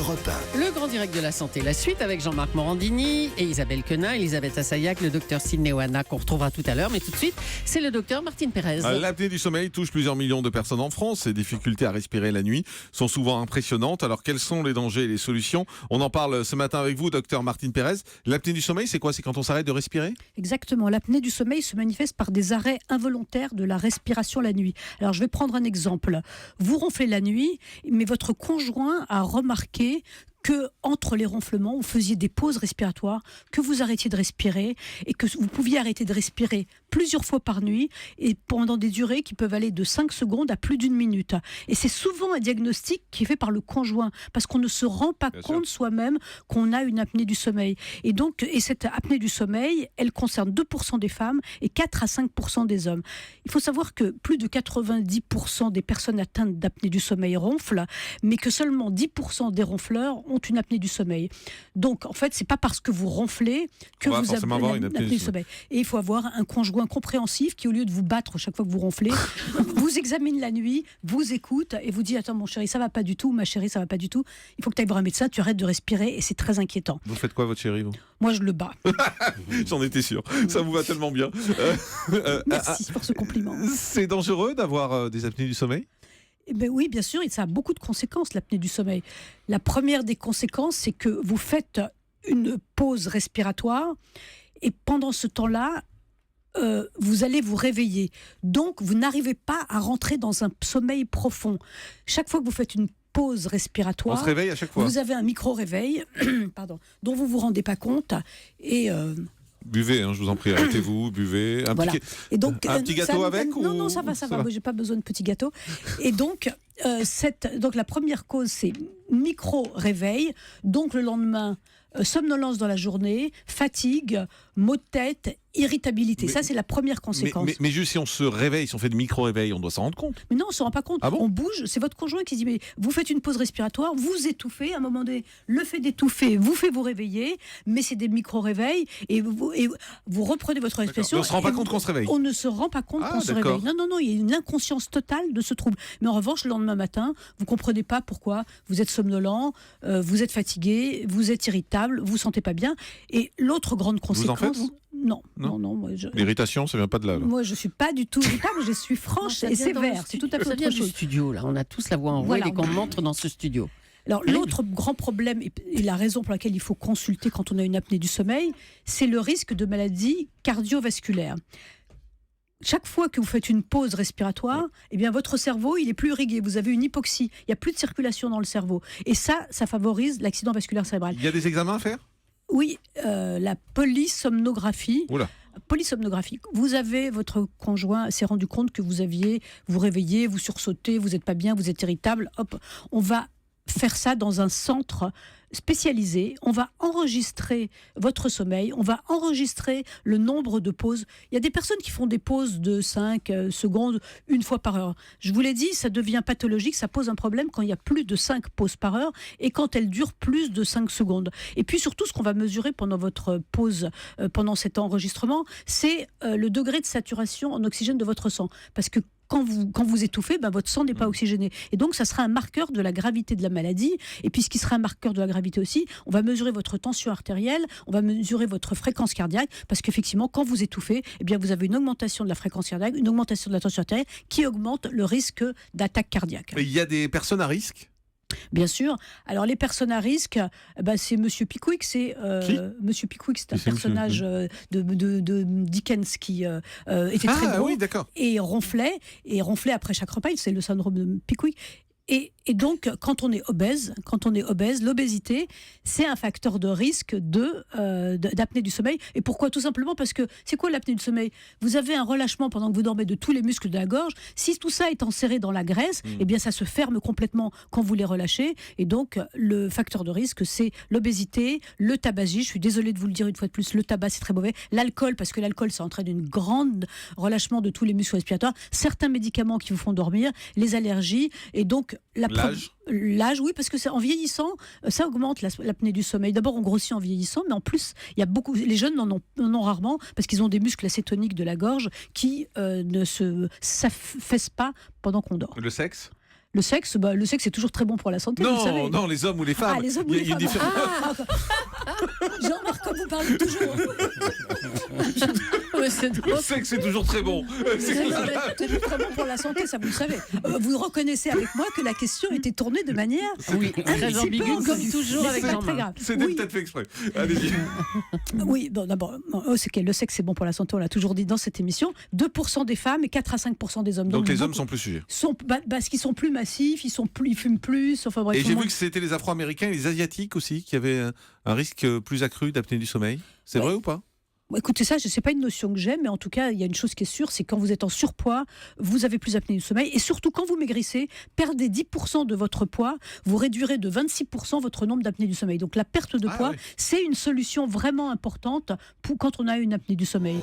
Europe 1. Le grand direct de la santé, la suite avec Jean-Marc Morandini et Isabelle Quenin, Elisabeth Assayag, le docteur Sidney Oana qu'on retrouvera tout à l'heure. Mais tout de suite, c'est le docteur Martine Pérez. L'apnée du sommeil touche plusieurs millions de personnes en France. Ces difficultés à respirer la nuit sont souvent impressionnantes. Alors quels sont les dangers et les solutions? On en parle ce matin avec vous, docteur Martine Pérez. L'apnée du sommeil, c'est quoi? C'est quand on s'arrête de respirer? Exactement. L'apnée du sommeil se manifeste par des arrêts involontaires de la respiration la nuit. Alors je vais prendre un exemple. Vous ronflez la nuit, mais votre conjoint a remarqué que entre les ronflements, vous faisiez des pauses respiratoires, que vous arrêtiez de respirer et que vous pouviez arrêter de respirer plusieurs fois par nuit et pendant des durées qui peuvent aller de 5 secondes à plus d'une minute. Et c'est souvent un diagnostic qui est fait par le conjoint parce qu'on ne se rend pas compte soi-même qu'on a une apnée du sommeil. Et donc, cette apnée du sommeil, elle concerne 2% des femmes et 4 à 5% des hommes. Il faut savoir que plus de 90% des personnes atteintes d'apnée du sommeil ronflent, mais que seulement 10% des ronfleurs ont une apnée du sommeil. Donc, en fait, c'est pas parce que vous ronflez que vous avez une apnée du sommeil. Et il faut avoir un conjoint compréhensif qui, au lieu de vous battre chaque fois que vous ronflez, vous examine la nuit, vous écoute et vous dit « Attends, mon chéri, ça va pas du tout, ma chérie, ça va pas du tout. Il faut que tu ailles voir un médecin, tu arrêtes de respirer et c'est très inquiétant. » Vous faites quoi, votre chéri, vous? Moi, je le bats. J'en étais sûr. Ça vous va tellement bien. Merci pour ce compliment. C'est dangereux d'avoir des apnées du sommeil? Eh ben oui, bien sûr, et ça a beaucoup de conséquences, l'apnée du sommeil. La première des conséquences, c'est que vous faites une pause respiratoire et pendant ce temps-là, vous allez vous réveiller. Donc, vous n'arrivez pas à rentrer dans un sommeil profond. Chaque fois que vous faites une pause respiratoire, on se réveille à chaque fois. Vous avez un micro-réveil pardon, dont vous ne vous rendez pas compte et... Buvez, je vous en prie, arrêtez-vous, buvez. Un petit gâteau avec ou... Non, ça va. Moi, j'ai pas besoin de petits gâteaux. Et donc, donc la première cause, c'est micro-réveil. Donc, le lendemain, somnolence dans la journée, fatigue, maux de tête, irritabilité. Ça, c'est la première conséquence. Mais juste si on se réveille, si on fait de micro-réveil, on doit s'en rendre compte. Mais non, on ne se rend pas compte. Ah bon? On bouge, c'est votre conjoint qui dit, mais vous faites une pause respiratoire, vous étouffez, à un moment donné, le fait d'étouffer vous fait vous réveiller, mais c'est des micro-réveils, et vous reprenez votre respiration. Mais on ne se rend pas compte qu'on se réveille? On ne se rend pas compte qu'on se réveille. Non, il y a une inconscience totale de ce trouble. Mais en revanche, le lendemain matin, vous ne comprenez pas pourquoi vous êtes somnolent, vous êtes fatigué, vous êtes irritable, vous ne vous sentez pas bien. Et l'autre grande conséquence... Vous en faites, vous? Non. L'irritation, ça vient pas de là. Moi, je suis pas du tout irritable, je suis franche et sévère. C'est tout à fait ça vient autre chose. du studio, là. On a tous la voix en voix dès qu'on entre dans ce studio. Alors, l'autre grand problème, et la raison pour laquelle il faut consulter quand on a une apnée du sommeil, c'est le risque de maladie cardiovasculaire. Chaque fois que vous faites une pause respiratoire, eh bien votre cerveau, il est plus irrigué. Vous avez une hypoxie. Il n'y a plus de circulation dans le cerveau. Et ça favorise l'accident vasculaire cérébral. Il y a des examens à faire? Oui, la polysomnographie. Oula. Polysomnographie. Vous avez, votre conjoint s'est rendu compte que vous réveillez, vous sursautez, vous n'êtes pas bien, vous êtes irritable. Hop, on va faire ça dans un centre spécialisé. On va enregistrer votre sommeil, on va enregistrer le nombre de pauses. Il y a des personnes qui font des pauses de 5 secondes, une fois par heure. Je vous l'ai dit, ça devient pathologique, ça pose un problème quand il y a plus de 5 pauses par heure et quand elles durent plus de 5 secondes. Et puis surtout, ce qu'on va mesurer pendant votre pause, pendant cet enregistrement, c'est le degré de saturation en oxygène de votre sang. Parce que quand vous étouffez, votre sang n'est pas oxygéné. Et donc, ça sera un marqueur de la gravité de la maladie. Et puis, ce qui sera un marqueur de la gravité aussi, on va mesurer votre tension artérielle, on va mesurer votre fréquence cardiaque, parce qu'effectivement, quand vous étouffez, eh bien, vous avez une augmentation de la fréquence cardiaque, une augmentation de la tension artérielle, qui augmente le risque d'attaque cardiaque. Mais il y a des personnes à risque? Bien sûr. Alors les personnes à risque, c'est Monsieur Pickwick. Monsieur Pickwick, c'est un personnage de Dickens qui était très gros et ronflait après chaque repas. C'est le syndrome de Pickwick. Et donc, quand on est obèse, l'obésité, c'est un facteur de risque d'apnée du sommeil. Et pourquoi? Tout simplement parce que, c'est quoi l'apnée du sommeil? Vous avez un relâchement pendant que vous dormez de tous les muscles de la gorge. Si tout ça est enserré dans la graisse, eh bien, ça se ferme complètement quand vous les relâchez. Et donc, le facteur de risque, c'est l'obésité, le tabagisme. Je suis désolée de vous le dire une fois de plus, le tabac, c'est très mauvais. L'alcool, parce que l'alcool, ça entraîne une grande relâchement de tous les muscles respiratoires. Certains médicaments qui vous font dormir, les allergies. Et donc, l'âge, oui, parce que c'est en vieillissant, ça augmente l'apnée du sommeil. D'abord, on grossit en vieillissant, mais en plus, il y a les jeunes en ont rarement parce qu'ils ont des muscles acétoniques de la gorge qui ne se s'affaissent pas pendant qu'on dort. Le sexe? Le sexe, c'est toujours très bon pour la santé, vous le savez. Non, les hommes ou les femmes. Ah, les hommes ou Il y a les une femmes. différence. Jean-Marc, comme vous parlez toujours. Ouais, c'est drôle. Le sexe, c'est toujours très bon. C'est très bon pour la santé, ça vous le savez. Vous reconnaissez avec moi que la question était tournée de manière Oui, un très petit peu ambiguë comme ambiguë. toujours Mais avec c'est pas très Jean-Marc. grave. C'était Oui. peut-être fait exprès. Allez-y. Oui, bon, d'abord, le sexe c'est bon pour la santé, on l'a toujours dit dans cette émission. 2% des femmes et 4 à 5% des hommes. Donc les hommes beaucoup- sont plus sujets. parce qu'ils sont plus massifs, ils fument plus. Enfin bref. Et tout j'ai le vu monde- que c'était les Afro-Américains et les Asiatiques aussi qui avaient un risque plus accru d'apnée du sommeil. C'est Ouais. vrai ou pas? Bon, écoutez, ça, c'est pas une notion que j'aime, mais en tout cas, il y a une chose qui est sûre, c'est quand vous êtes en surpoids, vous avez plus d'apnée du sommeil. Et surtout, quand vous maigrissez, perdez 10% de votre poids, vous réduirez de 26% votre nombre d'apnées du sommeil. Donc la perte de Ah, poids, oui. c'est une solution vraiment importante quand on a une apnée du sommeil.